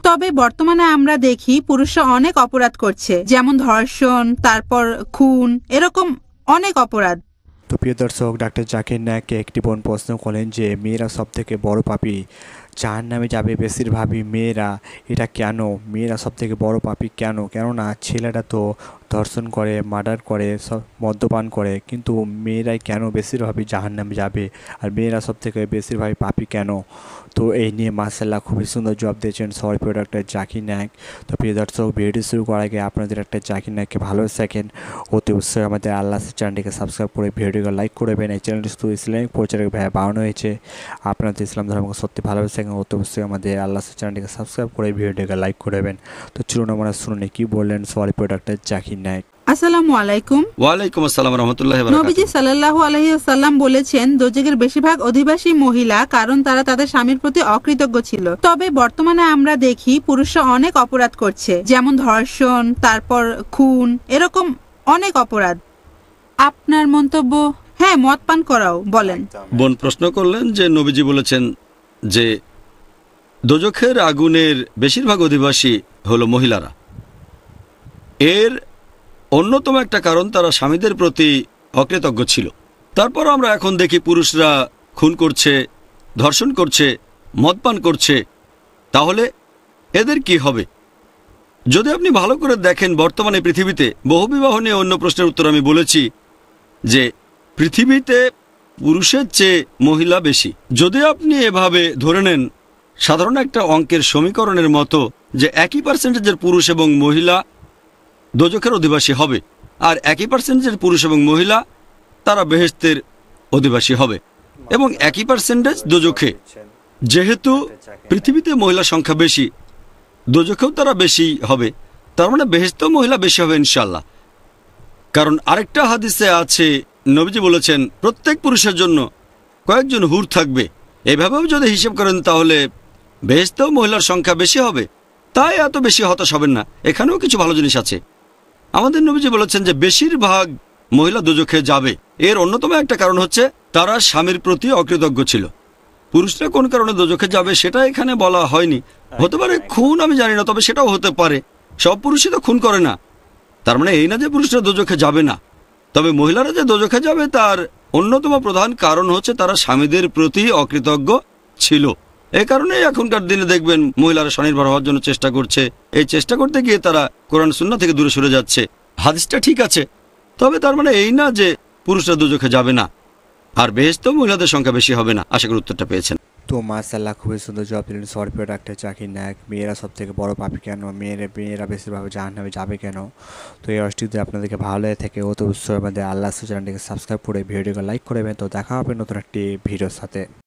তবে বর্তমানে আমরা দেখি পুরুষরা অনেক অপরাধ করছে, যেমন ধর্ষণ, তারপর খুন, এরকম অনেক অপরাধ। তো প্রিয় দর্শক, ডাক্তার জাকির নায়েককে একটি বোন প্রশ্ন করলেন যে মেয়েরা সব থেকে বড় পাপী, জাহান্নামে যাবে বেশিরভাগই মেয়েরা, এটা কেন? মেয়েরা সব থেকে বড় পাপী কেন? কেননা ছেলেরা তো ধর্ষণ করে, মার্ডার করে, সব মদ্যপান করে, কিন্তু মেয়েরাই কেন বেশিরভাগই জাহান্নামে যাবে, আর মেয়েরা সব থেকে বেশিরভাগই পাপী কেন? তো এই নিয়ে মাশাআল্লাহ খুবই সুন্দর জবাব দিয়েছেন সবার প্রিয় ডাক্তার জাকির নায়েক। তো প্রিয় দর্শক, ভিডিও শুরু করার আগে আপনাদের একটা জাকির নায়েককে ভালোবাসেন অতি অবশ্যই আমাদের আল্লাহ চ্যানেলটিকে সাবস্ক্রাইব করে ভিডিওটিকে লাইক করবেন। এই চ্যানেলটি শুধু ইসলামিক প্রচারক ভাই বানানো হয়েছে, আপনাদের ইসলাম ধর্মকে সত্যি ভালোবাসেন অতি অবশ্যই আমাদের আল্লাহ চ্যানেলটিকে সাবস্ক্রাইব করে ভিডিওটিকে লাইক করবেন। তো চলুন আমরা শুনুন কি বললেন সবার প্রিয় ডাক্তার জাকির নায়েক। আসসালামু আলাইকুম। ওয়ালাইকুম আসসালাম ওয়া রাহমাতুল্লাহি ওয়া বারাকাতুহু। নবীজি সাল্লাল্লাহু আলাইহি ওয়াসাল্লাম বলেছেন, দোজখের বেশিরভাগ অধিবাসী মহিলা, কারণ তারা তাদের স্বামীর প্রতি অকৃতজ্ঞ ছিল। তবে বর্তমানে আমরা দেখি পুরুষরা অনেক অপরাধ করছে, যেমন ধর্ষণ, তারপর খুন, এরকম অনেক অপরাধ। আপনার মন্তব্য? হ্যাঁ, মদ পান করাও বলেন। বোন প্রশ্ন করলেন যে নবীজি বলেছেন যে দোজখের আগুনের বেশিরভাগ অধিবাসী হলো মহিলারা। এর অন্যতম একটা কারণ তারা স্বামীদের প্রতি অকৃতজ্ঞ ছিল। তারপর আমরা এখন দেখি পুরুষরা খুন করছে, ধর্ষণ করছে, মদপান করছে। তাহলে এদের কি হবে? যদি আপনি ভালো করে দেখেন, বর্তমানে পৃথিবীতে বহুবিবাহ নিয়ে অন্য প্রশ্নের উত্তর আমি বলেছি যে পৃথিবীতে পুরুষের চেয়ে মহিলা বেশি। যদি আপনি এভাবে ধরে নেন সাধারণ একটা অঙ্কের সমীকরণের মতো যে একই পার্সেন্টেজের পুরুষ এবং মহিলা দোজখের অধিবাসী হবে, আর একই পার্সেন্টেজের পুরুষ এবং মহিলা তারা বেহেশতের অধিবাসী হবে, এবং একই পার্সেন্টেজ দোজখে। যেহেতু পৃথিবীতে মহিলার সংখ্যা বেশি, দোজখেও তারা বেশি হবে, তার মানে বেহেশতেও মহিলা বেশি হবে ইনশাআল্লাহ। কারণ আরেকটা হাদিসে আছে, নবীজি বলেছেন প্রত্যেক পুরুষের জন্য কয়েকজন হুর থাকবে। এভাবেও যদি হিসেব করেন তাহলে বেহেশতেও মহিলার সংখ্যা বেশি হবে। তাই এত বেশি হতাশ হবেন না, এখানেও কিছু ভালো জিনিস আছে। আমাদের নবীজি বলেছেন যে বেশিরভাগ মহিলা দোজখে যাবে। এর অন্যতম একটা কারণ হচ্ছে তারা স্বামীর প্রতি অকৃতজ্ঞ ছিল। পুরুষরা কোন কারণে দোজখে যাবে সেটা এখানে বলা হয়নি। হতে পারে খুন, আমি জানি না, তবে সেটাও হতে পারে। সব পুরুষই তো খুন করে না, তার মানে এই না যে পুরুষরা দোজখে যাবে না। তবে মহিলারা যে দোজখে যাবে তার অন্যতম প্রধান কারণ হচ্ছে তারা স্বামীদের প্রতি অকৃতজ্ঞ ছিল। এই কারণেই এখনকার দিনে দেখবেন মহিলারা স্বনির্ভর হওয়ার জন্য চেষ্টা করছে। এই চেষ্টা করতে গিয়ে তারা কোরআন সুন্নাহ থেকে দূরে সরে যাচ্ছে। হাদিসটা ঠিক আছে, তবে তার মানে এই না যে পুরুষরা দোজখে যাবে না, আর বেহেশতেও মহিলাদের সংখ্যা বেশি হবে না। আশা করি উত্তরটা পেয়েছেন। তো মাশাআল্লাহ খুবই সুন্দর জবাব দিলেন সবার প্রিয় ডাক্তার জাকির নায়েক। মেয়েরা সব থেকে বড় পাপী কেন? মেয়েরা বেশিরভাগ জাহান্নামে যাবে কেন? তো এই অবস্থা যদি আপনাদেরকে ভালো লাগে থাকে অত অবশ্যই আমাদের আল্লাহ চ্যানেলটিকে সাবস্ক্রাইব করে ভিডিওটিকে লাইক করবেন। তো দেখা হবে নতুন একটি ভিডিওর সাথে।